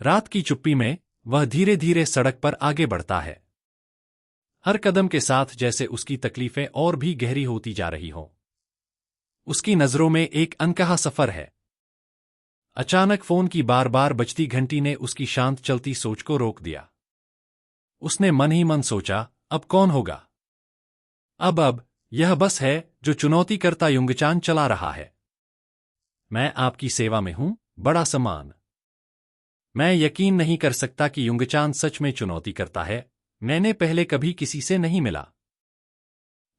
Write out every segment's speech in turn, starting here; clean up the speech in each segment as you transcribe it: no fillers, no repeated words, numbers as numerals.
रात की चुप्पी में वह धीरे धीरे सड़क पर आगे बढ़ता है, हर कदम के साथ जैसे उसकी तकलीफें और भी गहरी होती जा रही हों। उसकी नजरों में एक अनकहा सफर है। अचानक फोन की बार बार बजती घंटी ने उसकी शांत चलती सोच को रोक दिया। उसने मन ही मन सोचा, अब कौन होगा? अब यह बस है जो चुनौती करता युंगचान चला रहा है। मैं आपकी सेवा में हूं, बड़ा सम्मान। मैं यकीन नहीं कर सकता कि युंगचान सच में चुनौती करता है। मैंने पहले कभी किसी से नहीं मिला।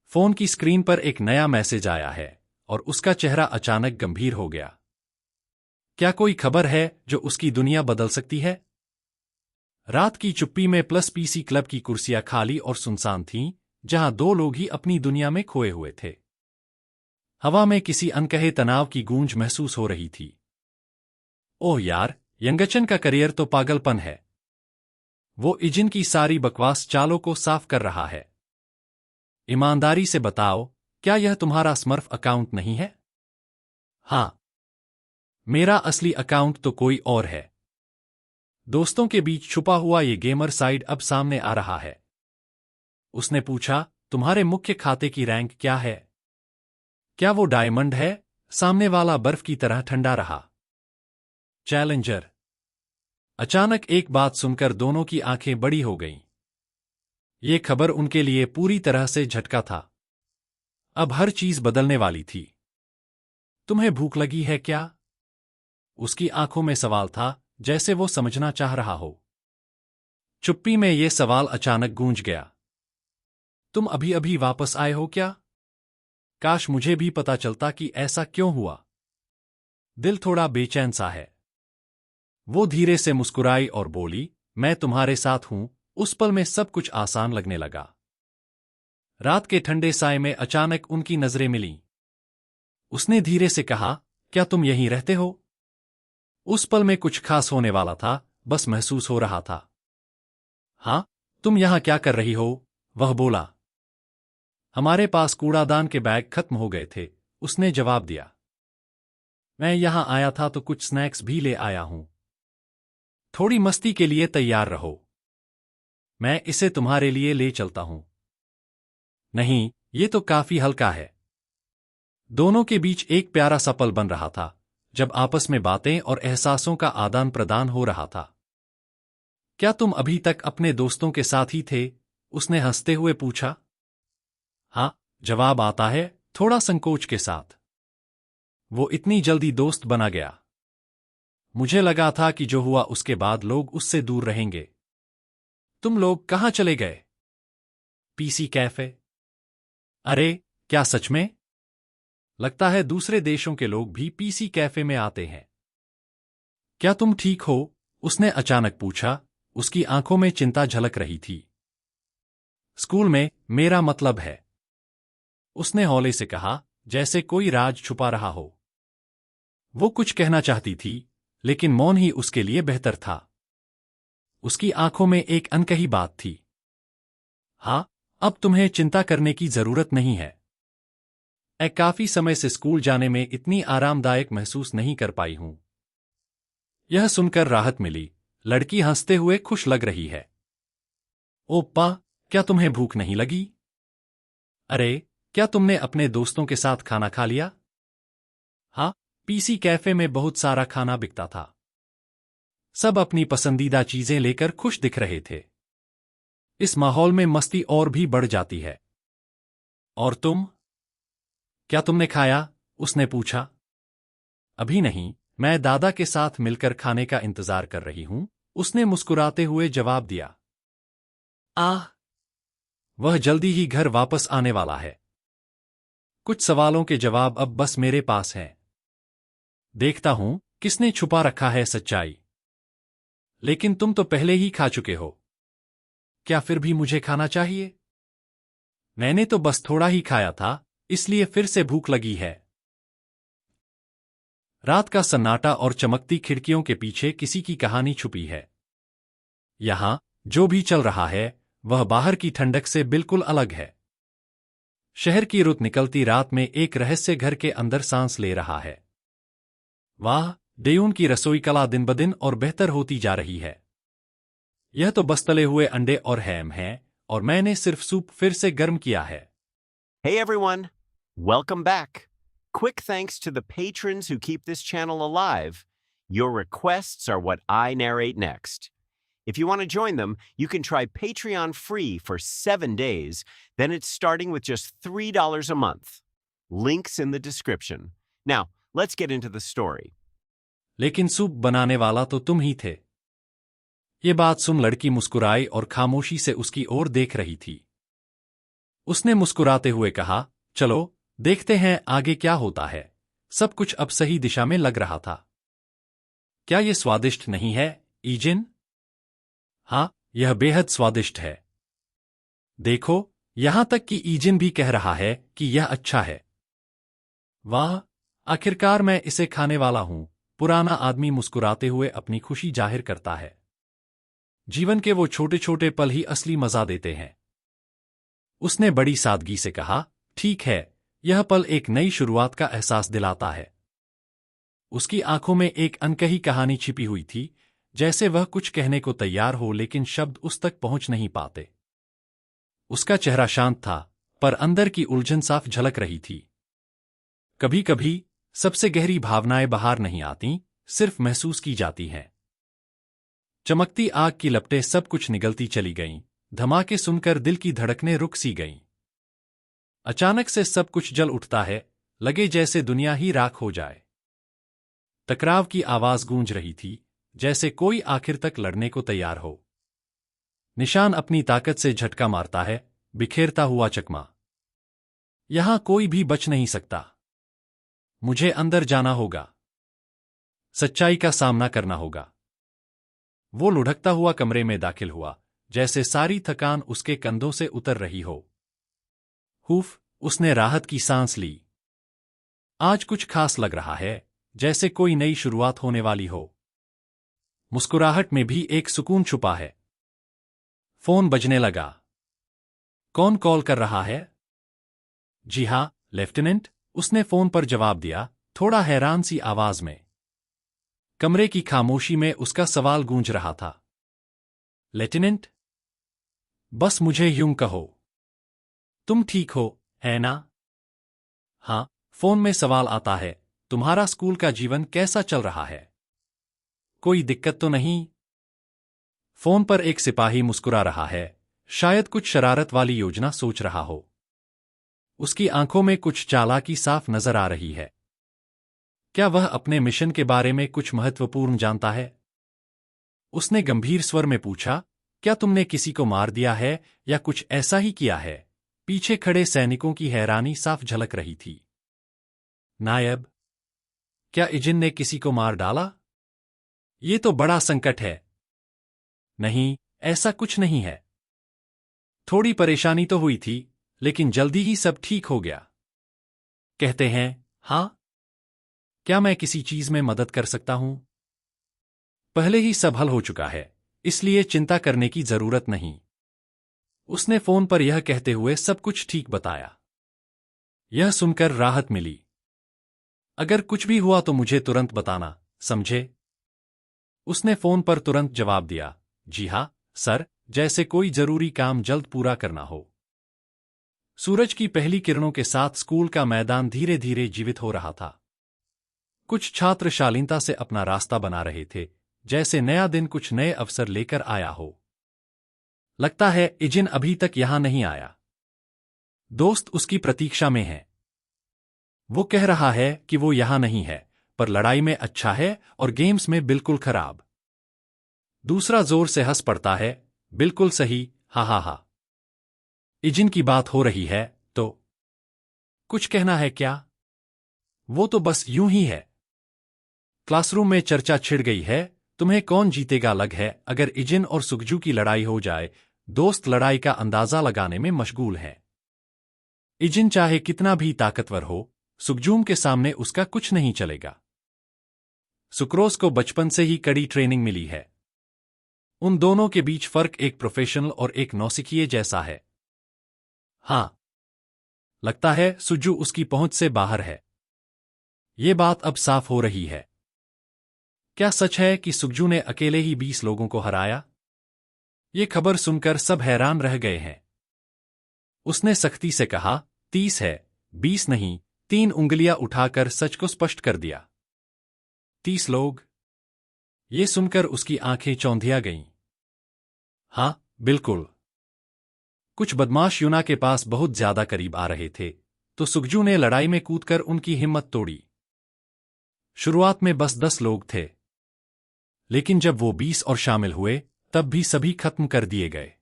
फोन की स्क्रीन पर एक नया मैसेज आया है और उसका चेहरा अचानक गंभीर हो गया। क्या कोई खबर है जो उसकी दुनिया बदल सकती है? रात की चुप्पी में प्लस पीसी क्लब की कुर्सियां खाली और सुनसान थीं, जहां दो लोग ही अपनी दुनिया में खोए हुए थे। हवा में किसी अनकहे तनाव की गूंज महसूस हो रही थी। ओह यार, यंगचन का करियर तो पागलपन है। वो इजिन की सारी बकवास चालों को साफ कर रहा है। ईमानदारी से बताओ, क्या यह तुम्हारा स्मर्फ अकाउंट नहीं है? हाँ, मेरा असली अकाउंट तो कोई और है। दोस्तों के बीच छुपा हुआ ये गेमर साइड अब सामने आ रहा है। उसने पूछा, तुम्हारे मुख्य खाते की रैंक क्या है? क्या वो डायमंड है? सामने वाला बर्फ की तरह ठंडा रहा। चैलेंजर। अचानक एक बात सुनकर दोनों की आंखें बड़ी हो गईं। ये खबर उनके लिए पूरी तरह से झटका था। अब हर चीज बदलने वाली थी। तुम्हें भूख लगी है क्या? उसकी आंखों में सवाल था, जैसे वो समझना चाह रहा हो। चुप्पी में ये सवाल अचानक गूंज गया। तुम अभी अभी वापस आए हो क्या? काश मुझे भी पता चलता कि ऐसा क्यों हुआ। दिल थोड़ा बेचैन सा है। वो धीरे से मुस्कुराई और बोली, मैं तुम्हारे साथ हूं। उस पल में सब कुछ आसान लगने लगा। रात के ठंडे साए में अचानक उनकी नजरें मिलीं। उसने धीरे से कहा, क्या तुम यहीं रहते हो? उस पल में कुछ खास होने वाला था, बस महसूस हो रहा था। हाँ, तुम यहां क्या कर रही हो? वह बोला। हमारे पास कूड़ादान के बैग खत्म हो गए थे, उसने जवाब दिया। मैं यहां आया था तो कुछ स्नैक्स भी ले आया हूं। थोड़ी मस्ती के लिए तैयार रहो। मैं इसे तुम्हारे लिए ले चलता हूं। नहीं, ये तो काफी हल्का है। दोनों के बीच एक प्यारा सा पल बन रहा था, जब आपस में बातें और एहसासों का आदान प्रदान हो रहा था। क्या तुम अभी तक अपने दोस्तों के साथ ही थे? उसने हंसते हुए पूछा। हाँ, जवाब आता है, थोड़ा संकोच के साथ। वो इतनी जल्दी दोस्त बना गया। मुझे लगा था कि जो हुआ उसके बाद लोग उससे दूर रहेंगे। तुम लोग कहाँ चले गए? PC cafe. अरे, क्या सच में? लगता है दूसरे देशों के लोग भी पीसी कैफे में आते हैं। क्या तुम ठीक हो? उसने अचानक पूछा, उसकी आंखों में चिंता झलक रही थी। स्कूल में, मेरा मतलब है। उसने हौले से कहा, जैसे कोई राज छुपा रहा हो। वो कुछ कहना चाहती थी, लेकिन मौन ही उसके लिए बेहतर था। उसकी आंखों में एक अनकही बात थी। हाँ, अब तुम्हें चिंता करने की जरूरत नहीं है। मैं काफी समय से स्कूल जाने में इतनी आरामदायक महसूस नहीं कर पाई हूं। यह सुनकर राहत मिली। लड़की हंसते हुए खुश लग रही है। ओप्पा, क्या तुम्हें भूख नहीं लगी? अरे, क्या तुमने अपने दोस्तों के साथ खाना खा लिया? हाँ, पीसी कैफे में बहुत सारा खाना बिकता था। सब अपनी पसंदीदा चीजें लेकर खुश दिख रहे थे। इस माहौल में मस्ती और भी बढ़ जाती है। और तुम? क्या तुमने खाया? उसने पूछा। अभी नहीं, मैं दादा के साथ मिलकर खाने का इंतजार कर रही हूं, उसने मुस्कुराते हुए जवाब दिया। आह! वह जल्दी ही घर वापस आने वाला है। कुछ सवालों के जवाब अब बस मेरे पास हैं। देखता हूं किसने छुपा रखा है सच्चाई। लेकिन तुम तो पहले ही खा चुके हो। क्या फिर भी मुझे खाना चाहिए? मैंने तो बस थोड़ा ही खाया था, इसलिए फिर से भूख लगी है। रात का सन्नाटा और चमकती खिड़कियों के पीछे किसी की कहानी छुपी है। यहां जो भी चल रहा है, वह बाहर की ठंडक से बिल्कुल अलग है। शहर की रुत निकलती रात में एक रहस्य घर के अंदर सांस ले रहा है। वाह, डेयून की रसोई कला दिन ब दिन और बेहतर होती जा रही है। यह तो बस तले हुए अंडे और हैम है, और मैंने सिर्फ सूप फिर से गर्म किया है। Hey everyone, welcome back. Quick thanks to the patrons who keep this channel alive. Your requests are what I narrate next. If you want to join them, you can try Patreon free for 7 days, then it's starting with just $3 a month. Links in the description. Now, let's get into the story. लेकिन soup बनाने वाला तो तुम ही थे। ये बात सुन लड़की मुस्कुराई और खामोशी से उसकी ओर देख रही थी। उसने मुस्कुराते हुए कहा, चलो देखते हैं आगे क्या होता है। सब कुछ अब सही दिशा में लग रहा था। क्या ये स्वादिष्ट नहीं है, ईजिन? हाँ, यह बेहद स्वादिष्ट है। देखो, यहां तक कि ईजिन भी कह रहा है कि यह अच्छा है। वाह, आखिरकार मैं इसे खाने वाला हूं। पुराना आदमी मुस्कुराते हुए अपनी खुशी जाहिर करता है। जीवन के वो छोटे छोटे पल ही असली मजा देते हैं। उसने बड़ी सादगी से कहा, ठीक है, यह पल एक नई शुरुआत का एहसास दिलाता है। उसकी आंखों में एक अनकही कहानी छिपी हुई थी, जैसे वह कुछ कहने को तैयार हो लेकिन शब्द उस तक पहुंच नहीं पाते। उसका चेहरा शांत था, पर अंदर की उलझन साफ झलक रही थी। कभी कभी सबसे गहरी भावनाएं बाहर नहीं आती, सिर्फ महसूस की जाती हैं। चमकती आग की लपटें सब कुछ निगलती चली गईं, धमाके सुनकर दिल की धड़कनें रुक सी गईं। अचानक से सब कुछ जल उठता है, लगे जैसे दुनिया ही राख हो जाए। टकराव की आवाज गूंज रही थी, जैसे कोई आखिर तक लड़ने को तैयार हो। निशान अपनी ताकत से झटका मारता है, बिखेरता हुआ चकमा। यहां कोई भी बच नहीं सकता। मुझे अंदर जाना होगा। सच्चाई का सामना करना होगा। वो लुढ़कता हुआ कमरे में दाखिल हुआ, जैसे सारी थकान उसके कंधों से उतर रही हो। हुफ, उसने राहत की सांस ली। आज कुछ खास लग रहा है, जैसे कोई नई शुरुआत होने वाली हो। मुस्कुराहट में भी एक सुकून छुपा है। फोन बजने लगा। कौन कॉल कर रहा है? जी हां, लेफ्टिनेंट, उसने फोन पर जवाब दिया, थोड़ा हैरान सी आवाज में। कमरे की खामोशी में उसका सवाल गूंज रहा था। लेफ्टिनेंट? बस मुझे यूं कहो। तुम ठीक हो, है ना? हाँ, फोन में सवाल आता है, तुम्हारा स्कूल का जीवन कैसा चल रहा है? कोई दिक्कत तो नहीं? फोन पर एक सिपाही मुस्कुरा रहा है, शायद कुछ शरारत वाली योजना सोच रहा हो। उसकी आंखों में कुछ चालाकी साफ नजर आ रही है। क्या वह अपने मिशन के बारे में कुछ महत्वपूर्ण जानता है? उसने गंभीर स्वर में पूछा, क्या तुमने किसी को मार दिया है या कुछ ऐसा ही किया है? पीछे खड़े सैनिकों की हैरानी साफ झलक रही थी। नायब, क्या इजिन ने किसी को मार डाला? ये तो बड़ा संकट है। नहीं, ऐसा कुछ नहीं है। थोड़ी परेशानी तो हुई थी, लेकिन जल्दी ही सब ठीक हो गया। कहते हैं, हाँ? क्या मैं किसी चीज में मदद कर सकता हूं? पहले ही सब हल हो चुका है, इसलिए चिंता करने की जरूरत नहीं। उसने फोन पर यह कहते हुए सब कुछ ठीक बताया। यह सुनकर राहत मिली। अगर कुछ भी हुआ तो मुझे तुरंत बताना, समझे? उसने फोन पर तुरंत जवाब दिया, जी हां, सर, जैसे कोई जरूरी काम जल्द पूरा करना हो। सूरज की पहली किरणों के साथ स्कूल का मैदान धीरे धीरे जीवित हो रहा था। कुछ छात्र शालीनता से अपना रास्ता बना रहे थे, जैसे नया दिन कुछ नए अवसर लेकर आया हो। लगता है इजिन अभी तक यहां नहीं आया। दोस्त उसकी प्रतीक्षा में है। वो कह रहा है कि वो यहां नहीं है, पर लड़ाई में अच्छा है और गेम्स में बिल्कुल खराब। दूसरा जोर से हंस पड़ता है, बिल्कुल सही, हा हा हा। इजिन की बात हो रही है, तो कुछ कहना है क्या? वो तो बस यूं ही है। क्लासरूम में चर्चा छिड़ गई है, तुम्हें कौन जीतेगा लग है अगर इजिन और सुगजू की लड़ाई हो जाए। दोस्त लड़ाई का अंदाजा लगाने में मशगूल है। इजिन चाहे कितना भी ताकतवर हो, सुगजूम के सामने उसका कुछ नहीं चलेगा। सुक्रोज को बचपन से ही कड़ी ट्रेनिंग मिली है। उन दोनों के बीच फर्क एक प्रोफेशनल और एक नौसिखिए जैसा है। हां, लगता है सुज्जू उसकी पहुंच से बाहर है। ये बात अब साफ हो रही है। क्या सच है कि सुगजू ने अकेले ही 20 लोगों को हराया? ये खबर सुनकर सब हैरान रह गए हैं। उसने सख्ती से कहा, 30 है, 20 नहीं, 3 उंगलियां उठाकर सच को स्पष्ट कर दिया। 30 लोग? ये सुनकर उसकी आंखें चौंधिया गईं। हाँ, बिल्कुल। कुछ बदमाश यूना के पास बहुत ज्यादा करीब आ रहे थे, तो सुगजू ने लड़ाई में कूदकर उनकी हिम्मत तोड़ी। शुरुआत में बस 10 लोग थे, लेकिन जब वो 20 और शामिल हुए, तब भी सभी खत्म कर दिए गए।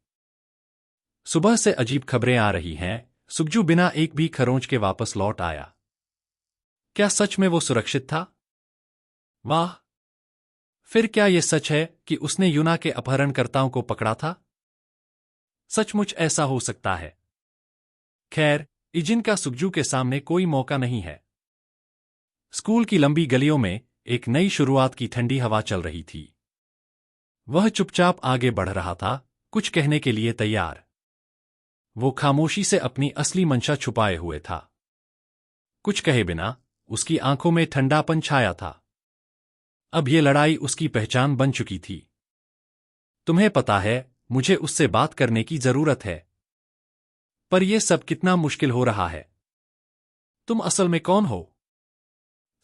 सुबह से अजीब खबरें आ रही हैं, सुगजू बिना एक भी खरोंच के वापस लौट आया। क्या सच में वो सुरक्षित था? वाह! फिर क्या ये सच है कि उसने यूना के अपहरणकर्ताओं को पकड़ा था? सचमुच ऐसा हो सकता है। खैर, इजिन का सुगजू के सामने कोई मौका नहीं है। स्कूल की लंबी गलियों में एक नई शुरुआत की ठंडी हवा चल रही थी। वह चुपचाप आगे बढ़ रहा था, कुछ कहने के लिए तैयार। वो खामोशी से अपनी असली मंशा छुपाए हुए था। कुछ कहे बिना उसकी आंखों में ठंडापन छाया था। अब ये लड़ाई उसकी पहचान बन चुकी थी। तुम्हें पता है, मुझे उससे बात करने की जरूरत है। पर यह सब कितना मुश्किल हो रहा है। तुम असल में कौन हो?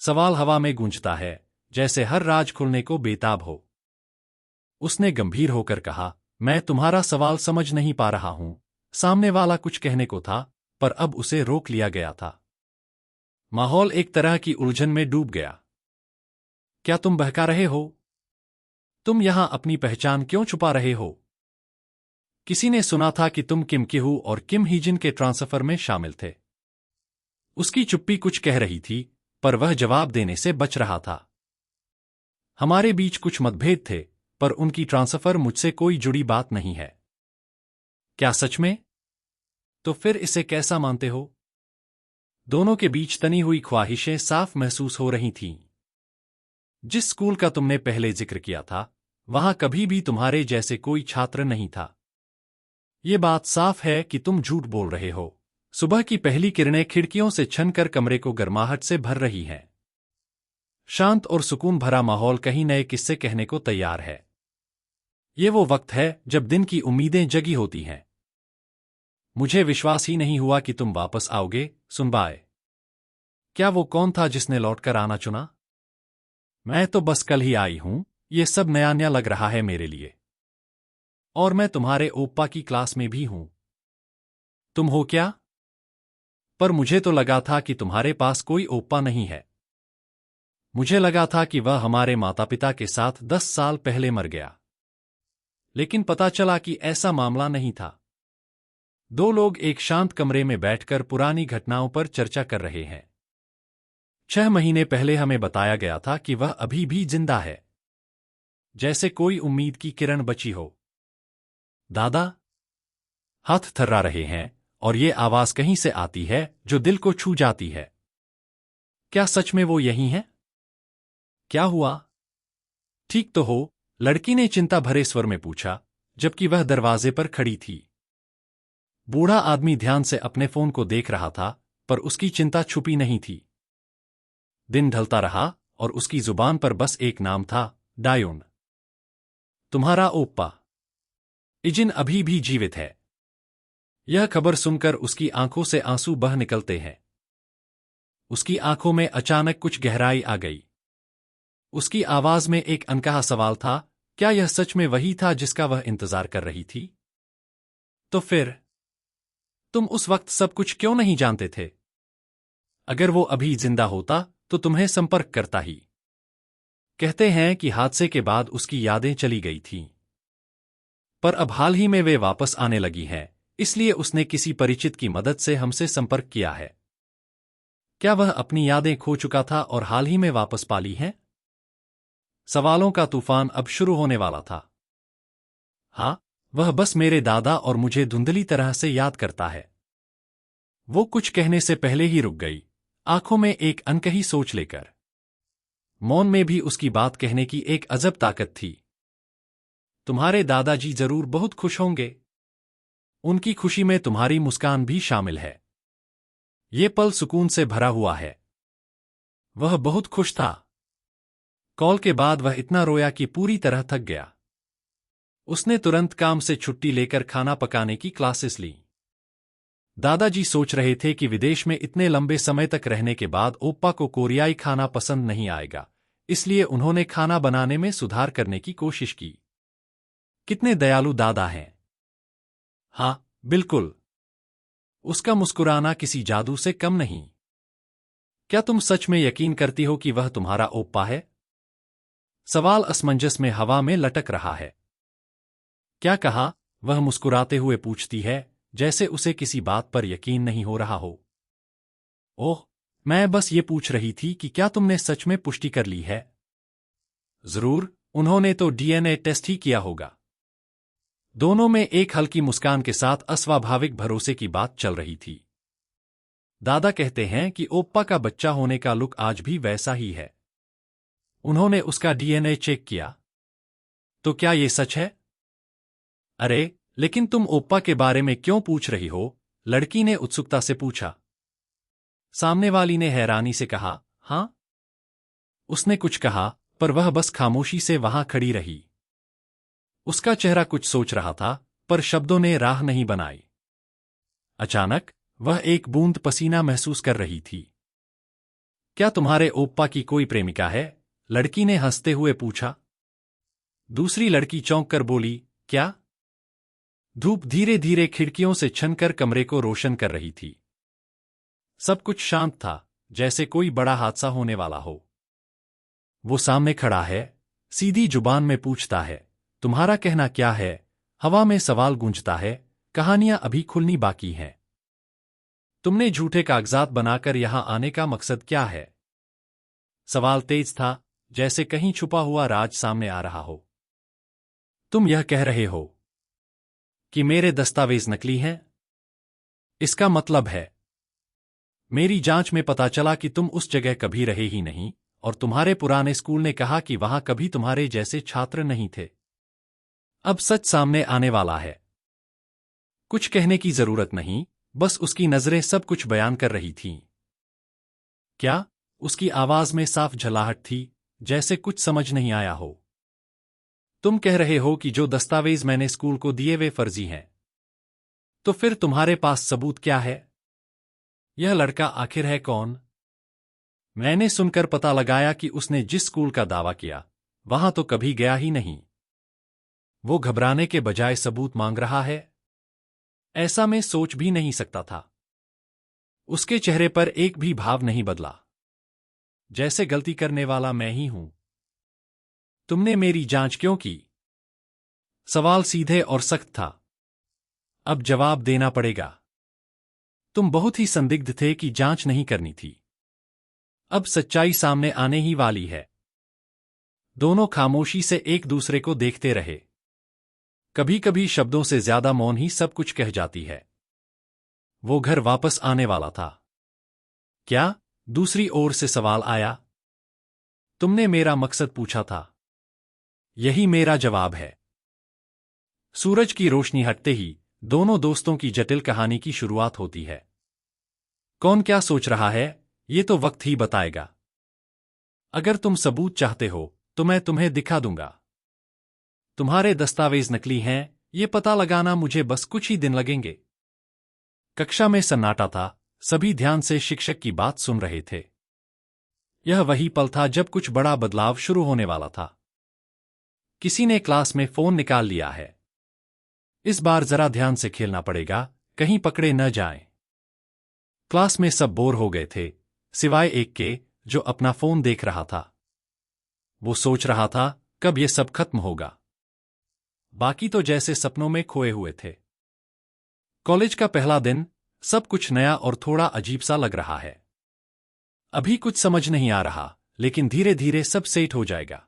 सवाल हवा में गूंजता है, जैसे हर राज खुलने को बेताब हो। उसने गंभीर होकर कहा, मैं तुम्हारा सवाल समझ नहीं पा रहा हूं। सामने वाला कुछ कहने को था, पर अब उसे रोक लिया गया था। माहौल एक तरह की उलझन में डूब गया। क्या तुम बहका रहे हो? तुम यहां अपनी पहचान क्यों छुपा रहे हो? किसी ने सुना था कि तुम किम किहू और किम हीजिन के ट्रांसफर में शामिल थे। उसकी चुप्पी कुछ कह रही थी, पर वह जवाब देने से बच रहा था। हमारे बीच कुछ मतभेद थे, पर उनकी ट्रांसफर मुझसे कोई जुड़ी बात नहीं है। क्या सच में? तो फिर इसे कैसा मानते हो? दोनों के बीच तनी हुई ख्वाहिशें साफ महसूस हो रही थीं। जिस स्कूल का तुमने पहले जिक्र किया था, वहां कभी भी तुम्हारे जैसे कोई छात्र नहीं था। ये बात साफ है कि तुम झूठ बोल रहे हो। सुबह की पहली किरणें खिड़कियों से छनकर कमरे को गर्माहट से भर रही हैं। शांत और सुकून भरा माहौल कहीं नए किस्से कहने को तैयार है। ये वो वक्त है जब दिन की उम्मीदें जगी होती हैं। मुझे विश्वास ही नहीं हुआ कि तुम वापस आओगे, सुनबाए। क्या वो कौन था जिसने लौटकर आना चुना? मैं तो बस कल ही आई हूं, ये सब नया नया लग रहा है मेरे लिए। और मैं तुम्हारे ओप्पा की क्लास में भी हूं। तुम हो क्या? पर मुझे तो लगा था कि तुम्हारे पास कोई ओप्पा नहीं है। मुझे लगा था कि वह हमारे माता पिता के साथ 10 साल पहले मर गया। लेकिन पता चला कि ऐसा मामला नहीं था। 2 लोग एक शांत कमरे में बैठकर पुरानी घटनाओं पर चर्चा कर रहे हैं। 6 महीने पहले हमें बताया गया था कि वह अभी भी जिंदा है, जैसे कोई उम्मीद की किरण बची हो। दादा? हाथ थर्रा रहे हैं, और ये आवाज कहीं से आती है जो दिल को छू जाती है। क्या सच में वो यही है? क्या हुआ? ठीक तो हो? लड़की ने चिंता भरे स्वर में पूछा, जबकि वह दरवाजे पर खड़ी थी। बूढ़ा आदमी ध्यान से अपने फोन को देख रहा था, पर उसकी चिंता छुपी नहीं थी। दिन ढलता रहा, और उसकी जुबान पर बस एक नाम था, डायोन। तुम्हारा ओप्पा इजिन अभी भी जीवित है। यह खबर सुनकर उसकी आंखों से आंसू बह निकलते हैं। उसकी आंखों में अचानक कुछ गहराई आ गई। उसकी आवाज में एक अनकहा सवाल था, क्या यह सच में वही था जिसका वह इंतजार कर रही थी? तो फिर तुम उस वक्त सब कुछ क्यों नहीं जानते थे? अगर वो अभी जिंदा होता तो तुम्हें संपर्क करता ही। कहते हैं कि हादसे के बाद उसकी यादें चली गई थीं, पर अब हाल ही में वे वापस आने लगी हैं, इसलिए उसने किसी परिचित की मदद से हमसे संपर्क किया है। क्या वह अपनी यादें खो चुका था और हाल ही में वापस पा ली हैं? सवालों का तूफान अब शुरू होने वाला था। हाँ, वह बस मेरे दादा और मुझे धुंधली तरह से याद करता है। वो कुछ कहने से पहले ही रुक गई, आंखों में एक अनकही सोच लेकर। मौन में भी उसकी बात कहने की एक अजब ताकत थी। तुम्हारे दादाजी जरूर बहुत खुश होंगे। उनकी खुशी में तुम्हारी मुस्कान भी शामिल है। ये पल सुकून से भरा हुआ है। वह बहुत खुश था। कॉल के बाद वह इतना रोया कि पूरी तरह थक गया। उसने तुरंत काम से छुट्टी लेकर खाना पकाने की क्लासेस ली। दादाजी सोच रहे थे कि विदेश में इतने लंबे समय तक रहने के बाद ओप्पा को कोरियाई खाना पसंद नहीं आएगा, इसलिए उन्होंने खाना बनाने में सुधार करने की कोशिश की। कितने दयालु दादा हैं। हाँ, बिल्कुल। उसका मुस्कुराना किसी जादू से कम नहीं। क्या तुम सच में यकीन करती हो कि वह तुम्हारा ओप्पा है? सवाल असमंजस में हवा में लटक रहा है। क्या कहा? वह मुस्कुराते हुए पूछती है, जैसे उसे किसी बात पर यकीन नहीं हो रहा हो। ओह, मैं बस ये पूछ रही थी कि क्या तुमने सच में पुष्टि कर ली है? जरूर, उन्होंने तो डीएनए टेस्ट ही किया होगा। दोनों में एक हल्की मुस्कान के साथ अस्वाभाविक भरोसे की बात चल रही थी। दादा कहते हैं कि ओप्पा का बच्चा होने का लुक आज भी वैसा ही है। उन्होंने उसका डीएनए चेक किया। तो क्या ये सच है? अरे, लेकिन तुम ओप्पा के बारे में क्यों पूछ रही हो? लड़की ने उत्सुकता से पूछा। सामने वाली ने हैरानी से कहा, हाँ? उसने कुछ कहा, पर वह बस खामोशी से वहां खड़ी रही। उसका चेहरा कुछ सोच रहा था, पर शब्दों ने राह नहीं बनाई। अचानक वह एक बूंद पसीना महसूस कर रही थी। क्या तुम्हारे ओप्पा की कोई प्रेमिका है? लड़की ने हंसते हुए पूछा। दूसरी लड़की चौंक कर बोली, क्या? धूप धीरे धीरे खिड़कियों से छनकर कमरे को रोशन कर रही थी। सब कुछ शांत था, जैसे कोई बड़ा हादसा होने वाला हो। वो सामने खड़ा है, सीधी जुबान में पूछता है, तुम्हारा कहना क्या है? हवा में सवाल गूंजता है, कहानियां अभी खुलनी बाकी हैं। तुमने झूठे कागजात बनाकर यहां आने का मकसद क्या है? सवाल तेज था, जैसे कहीं छुपा हुआ राज सामने आ रहा हो। तुम यह कह रहे हो कि मेरे दस्तावेज नकली हैं? इसका मतलब है, मेरी जांच में पता चला कि तुम उस जगह कभी रहे ही नहीं, और तुम्हारे पुराने स्कूल ने कहा कि वहां कभी तुम्हारे जैसे छात्र नहीं थे। अब सच सामने आने वाला है। कुछ कहने की जरूरत नहीं, बस उसकी नजरें सब कुछ बयान कर रही थीं। क्या? उसकी आवाज में साफ झलाहट थी, जैसे कुछ समझ नहीं आया हो। तुम कह रहे हो कि जो दस्तावेज मैंने स्कूल को दिए वे फर्जी हैं। तो फिर तुम्हारे पास सबूत क्या है? यह लड़का आखिर है कौन? मैंने सुनकर पता लगाया कि उसने जिस स्कूल का दावा किया, वहां तो कभी गया ही नहीं। वो घबराने के बजाय सबूत मांग रहा है। ऐसा मैं सोच भी नहीं सकता था। उसके चेहरे पर एक भी भाव नहीं बदला, जैसे गलती करने वाला मैं ही हूं। तुमने मेरी जांच क्यों की? सवाल सीधे और सख्त था। अब जवाब देना पड़ेगा। तुम बहुत ही संदिग्ध थे कि जांच नहीं करनी थी। अब सच्चाई सामने आने ही वाली है। दोनों खामोशी से एक दूसरे को देखते रहे। कभी कभी शब्दों से ज्यादा मौन ही सब कुछ कह जाती है। वो घर वापस आने वाला था। क्या? दूसरी ओर से सवाल आया। तुमने मेरा मकसद पूछा था। यही मेरा जवाब है। सूरज की रोशनी हटते ही दोनों दोस्तों की जटिल कहानी की शुरुआत होती है। कौन क्या सोच रहा है, ये तो वक्त ही बताएगा। अगर तुम सबूत चाहते हो, तो मैं तुम्हें दिखा दूंगा। तुम्हारे दस्तावेज नकली हैं, ये पता लगाना मुझे बस कुछ ही दिन लगेंगे। कक्षा में सन्नाटा था, सभी ध्यान से शिक्षक की बात सुन रहे थे। यह वही पल था जब कुछ बड़ा बदलाव शुरू होने वाला था। किसी ने क्लास में फोन निकाल लिया है। इस बार जरा ध्यान से खेलना पड़ेगा, कहीं पकड़े न जाएं। क्लास में सब बोर हो गए थे, सिवाय एक के, जो अपना फोन देख रहा था। वो सोच रहा था, कब ये सब खत्म होगा। बाकी तो जैसे सपनों में खोए हुए थे। कॉलेज का पहला दिन, सब कुछ नया और थोड़ा अजीब सा लग रहा है। अभी कुछ समझ नहीं आ रहा, लेकिन धीरे धीरे सब सेट हो जाएगा।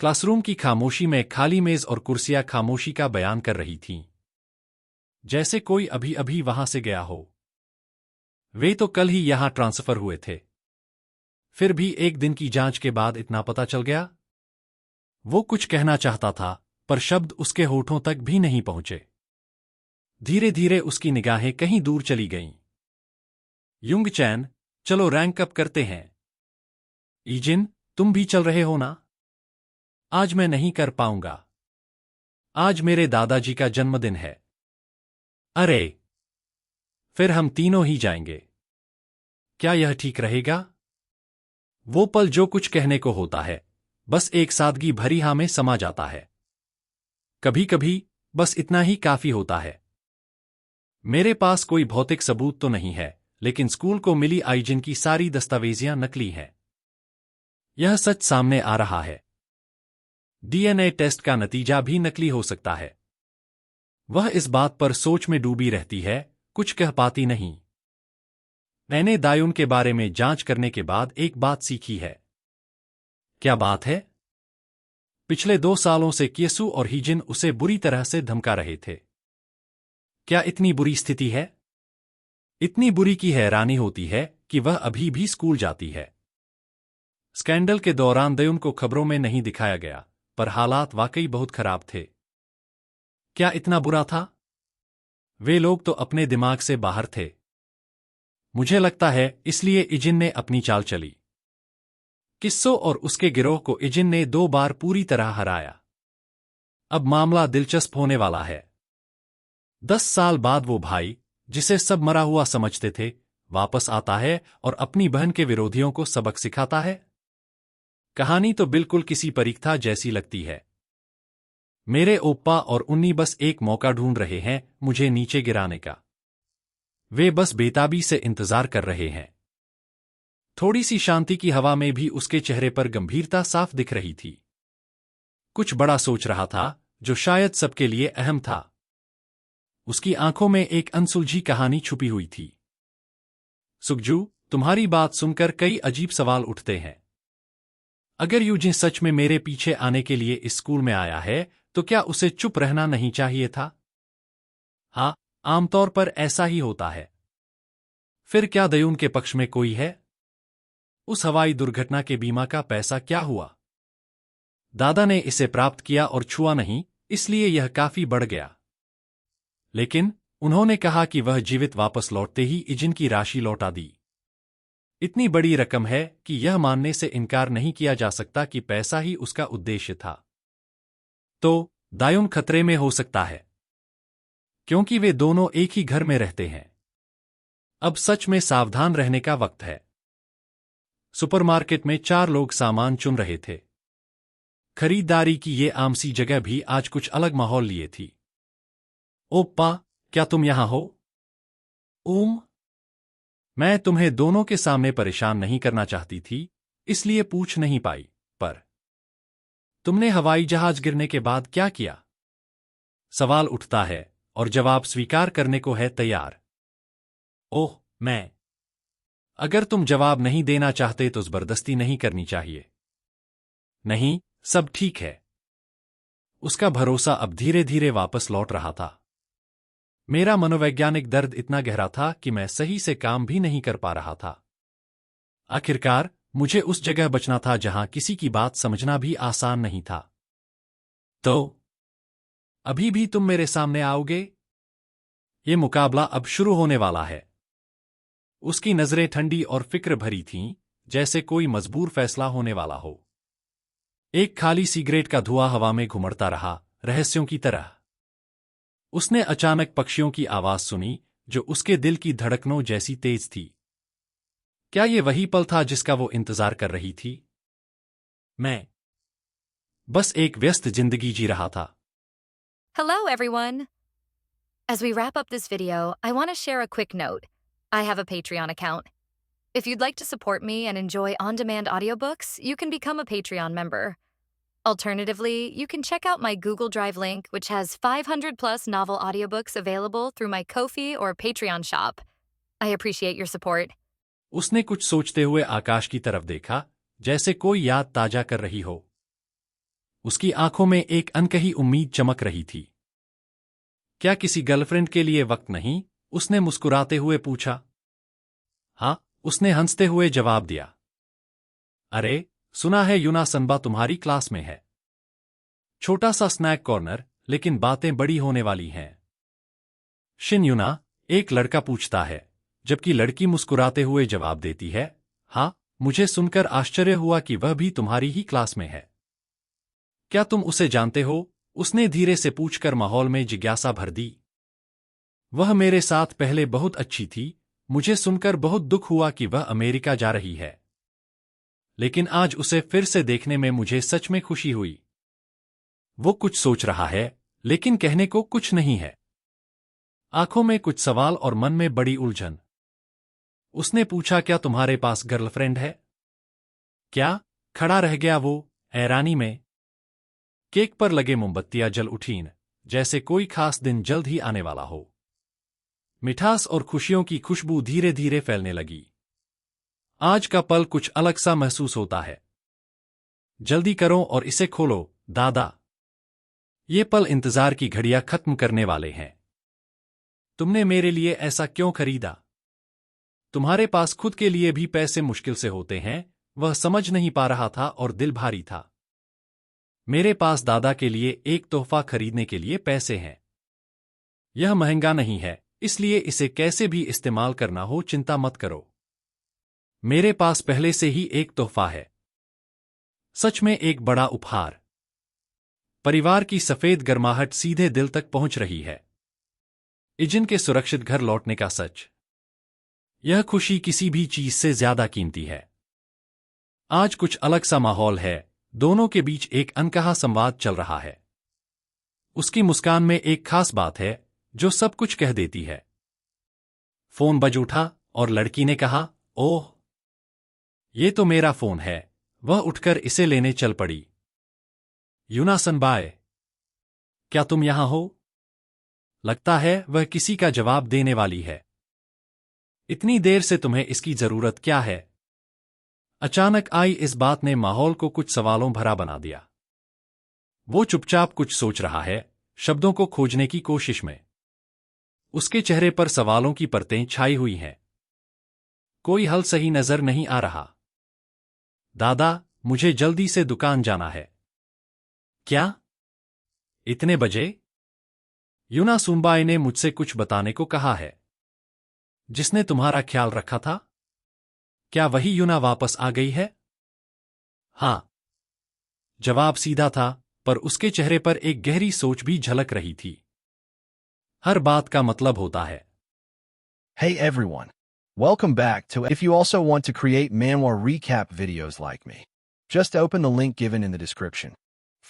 क्लासरूम की खामोशी में खाली मेज और कुर्सियां खामोशी का बयान कर रही थीं, जैसे कोई अभी अभी वहां से गया हो। वे तो कल ही यहां ट्रांसफर हुए थे। फिर भी एक दिन की जांच के बाद इतना पता चल गया। वो कुछ कहना चाहता था, पर शब्द उसके होठों तक भी नहीं पहुंचे। धीरे धीरे उसकी निगाहें कहीं दूर चली गईं। युंग चैन, चलो रैंक अप करते हैं। ईजिन, तुम भी चल रहे हो ना? आज मैं नहीं कर पाऊंगा। आज मेरे दादाजी का जन्मदिन है। अरे, फिर हम तीनों ही जाएंगे। क्या यह ठीक रहेगा? वो पल जो कुछ कहने को होता है, बस एक सादगी भरी हाँ में समा जाता है। कभी कभी बस इतना ही काफी होता है। मेरे पास कोई भौतिक सबूत तो नहीं है, लेकिन स्कूल को मिली आईजिन की सारी दस्तावेजियां नकली हैं। यह सच सामने आ रहा है। डीएनए टेस्ट का नतीजा भी नकली हो सकता है। वह इस बात पर सोच में डूबी रहती है, कुछ कह पाती नहीं। मैंने दायुन के बारे में जांच करने के बाद एक बात सीखी है। क्या बात है? पिछले 2 सालों से कियसु और हीजिन उसे बुरी तरह से धमका रहे थे। क्या इतनी बुरी स्थिति है? इतनी बुरी की हैरानी होती है कि वह अभी भी स्कूल जाती है। स्कैंडल के दौरान दायुन को खबरों में नहीं दिखाया गया, पर हालात वाकई बहुत खराब थे। क्या इतना बुरा था? वे लोग तो अपने दिमाग से बाहर थे। मुझे लगता है इसलिए इजिन ने अपनी चाल चली। किस्सो और उसके गिरोह को इजिन ने 2 बार पूरी तरह हराया। अब मामला दिलचस्प होने वाला है। 10 साल बाद वो भाई, जिसे सब मरा हुआ समझते थे, वापस आता है और अपनी बहन के विरोधियों को सबक सिखाता है। कहानी तो बिल्कुल किसी परीक्षा जैसी लगती है। मेरे ओप्पा और उन्नी बस एक मौका ढूंढ रहे हैं मुझे नीचे गिराने का। वे बस बेताबी से इंतजार कर रहे हैं। थोड़ी सी शांति की हवा में भी उसके चेहरे पर गंभीरता साफ दिख रही थी। कुछ बड़ा सोच रहा था, जो शायद सबके लिए अहम था। उसकी आंखों में एक अनसुलझी कहानी छुपी हुई थी। सुखजू, तुम्हारी बात सुनकर कई अजीब सवाल उठते हैं। अगर यूजिन सच में मेरे पीछे आने के लिए इस स्कूल में आया है, तो क्या उसे चुप रहना नहीं चाहिए था? हाँ, आमतौर पर ऐसा ही होता है। फिर क्या दायुन के पक्ष में कोई है? उस हवाई दुर्घटना के बीमा का पैसा क्या हुआ? दादा ने इसे प्राप्त किया और छुआ नहीं, इसलिए यह काफी बढ़ गया। लेकिन उन्होंने कहा कि वह जीवित वापस लौटते ही इजिन की राशि लौटा दी। इतनी बड़ी रकम है कि यह मानने से इनकार नहीं किया जा सकता कि पैसा ही उसका उद्देश्य था। तो दायुन खतरे में हो सकता है, क्योंकि वे दोनों एक ही घर में रहते हैं। अब सच में सावधान रहने का वक्त है। सुपरमार्केट में 4 लोग सामान चुन रहे थे। खरीदारी की ये आम सी जगह भी आज कुछ अलग माहौल लिए थी। ओप्पा, क्या तुम यहां हो? मैं तुम्हें दोनों के सामने परेशान नहीं करना चाहती थी, इसलिए पूछ नहीं पाई, पर तुमने हवाई जहाज गिरने के बाद क्या किया? सवाल उठता है और जवाब स्वीकार करने को है तैयार। ओह, अगर तुम जवाब नहीं देना चाहते तो जबरदस्ती नहीं करनी चाहिए। नहीं, सब ठीक है। उसका भरोसा अब धीरे धीरे वापस लौट रहा था। मेरा मनोवैज्ञानिक दर्द इतना गहरा था कि मैं सही से काम भी नहीं कर पा रहा था। आखिरकार मुझे उस जगह बचना था जहां किसी की बात समझना भी आसान नहीं था। तो अभी भी तुम मेरे सामने आओगे? ये मुकाबला अब शुरू होने वाला है। उसकी नजरें ठंडी और फिक्र भरी थीं, जैसे कोई मजबूर फैसला होने वाला हो। एक खाली सिगरेट का धुआं हवा में घुमड़ता रहा, रहस्यों की तरह। उसने अचानक पक्षियों की आवाज सुनी, जो उसके दिल की धड़कनों जैसी तेज थी। क्या ये वही पल था जिसका वो इंतजार कर रही थी? मैं बस एक व्यस्त जिंदगी जी रहा था। Hello, everyone. As we wrap up this video, I want to share a quick note. I have a Patreon account. If you'd like to support me and enjoy on-demand audiobooks, you can become a Patreon member. Alternatively, you can check out my Google Drive link, which has 500 plus novel audiobooks available through my Ko-fi or Patreon shop. I appreciate your support. उसने कुछ सोचते हुए आकाश की तरफ देखा, जैसे कोई याद ताजा कर रही हो। उसकी आंखों में एक अनकही उम्मीद चमक रही थी। क्या किसी गर्लफ्रेंड के लिए वक्त नहीं? उसने मुस्कुराते हुए पूछा। हाँ, उसने हंसते हुए जवाब दिया। अरे, सुना है यूना सनबा तुम्हारी क्लास में है। छोटा सा स्नैक कॉर्नर, लेकिन बातें बड़ी होने वाली हैं। शिन यूना, एक लड़का पूछता है, जबकि लड़की मुस्कुराते हुए जवाब देती है, हाँ, मुझे सुनकर आश्चर्य हुआ कि वह भी तुम्हारी ही क्लास में है। क्या तुम उसे जानते हो? उसने धीरे से पूछकर माहौल में जिज्ञासा भर दी। वह मेरे साथ पहले बहुत अच्छी थी, मुझे सुनकर बहुत दुख हुआ कि वह अमेरिका जा रही है। लेकिन आज उसे फिर से देखने में मुझे सच में खुशी हुई। वो कुछ सोच रहा है, लेकिन कहने को कुछ नहीं है। आंखों में कुछ सवाल और मन में बड़ी उलझन। उसने पूछा, क्या तुम्हारे पास गर्लफ्रेंड है? क्या? खड़ा रह गया वो, हैरानी में। केक पर लगे मोमबत्तियां जल उठीं, जैसे कोई खास दिन जल्द ही आने वाला हो। मिठास और खुशियों की खुशबू धीरे धीरे फैलने लगी। आज का पल कुछ अलग सा महसूस होता है। जल्दी करो और इसे खोलो, दादा। ये पल इंतजार की घड़ियां खत्म करने वाले हैं। तुमने मेरे लिए ऐसा क्यों खरीदा? तुम्हारे पास खुद के लिए भी पैसे मुश्किल से होते हैं। वह समझ नहीं पा रहा था और दिल भारी था। मेरे पास दादा के लिए एक तोहफा खरीदने के लिए पैसे हैं। यह महंगा नहीं है, इसलिए इसे कैसे भी इस्तेमाल करना हो चिंता मत करो। मेरे पास पहले से ही एक तोहफा है। सच में एक बड़ा उपहार। परिवार की सफेद गर्माहट सीधे दिल तक पहुंच रही है। इजिन के सुरक्षित घर लौटने का सच। यह खुशी किसी भी चीज से ज्यादा कीमती है। आज कुछ अलग सा माहौल है, दोनों के बीच एक अनकहा संवाद चल रहा है। उसकी मुस्कान में एक खास बात है जो सब कुछ कह देती है। फोन बज उठा और लड़की ने कहा, ओह, ये तो मेरा फोन है। वह उठकर इसे लेने चल पड़ी। यूना सनबाय, क्या तुम यहां हो? लगता है वह किसी का जवाब देने वाली है। इतनी देर से तुम्हें इसकी जरूरत क्या है? अचानक आई इस बात ने माहौल को कुछ सवालों भरा बना दिया। वो चुपचाप कुछ सोच रहा है, शब्दों को खोजने की कोशिश में। उसके चेहरे पर सवालों की परतें छाई हुई हैं। कोई हल सही नजर नहीं आ रहा। दादा, मुझे जल्दी से दुकान जाना है। क्या? इतने बजे? यूना सुनबाई ने मुझसे कुछ बताने को कहा है। जिसने तुम्हारा ख्याल रखा था? क्या वही यूना वापस आ गई है? हां। जवाब सीधा था, पर उसके चेहरे पर एक गहरी सोच भी झलक रही थी। हर बात का मतलब होता है। Hey everyone. Welcome back to If you also want to create manhwa recap videos like me, just open the link given in the description.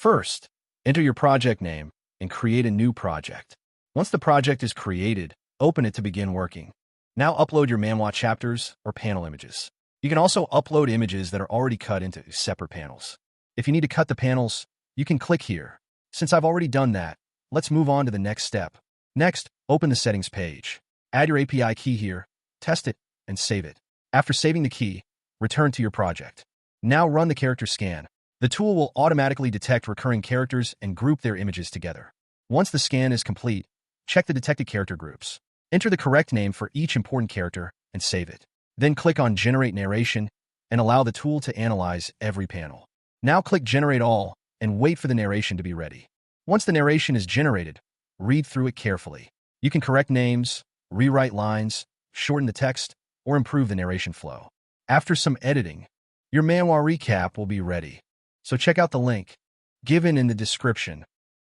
First, enter your project name and create a new project. Once the project is created, open it to begin working. Now upload your manhwa chapters or panel images. You can also upload images that are already cut into separate panels. If you need to cut the panels, you can click here. Since I've already done that, let's move on to the next step. Next, open the settings page. Add your API key here, test it, and save it. After saving the key, return to your project. Now run the character scan. The tool will automatically detect recurring characters and group their images together. Once the scan is complete, check the detected character groups. Enter the correct name for each important character and save it. Then click on Generate Narration and allow the tool to analyze every panel. Now click Generate All and wait for the narration to be ready. Once the narration is generated, read through it carefully. You can correct names, rewrite lines, shorten the text, or improve the narration flow. After some editing, your manhwa recap will be ready. So check out the link given in the description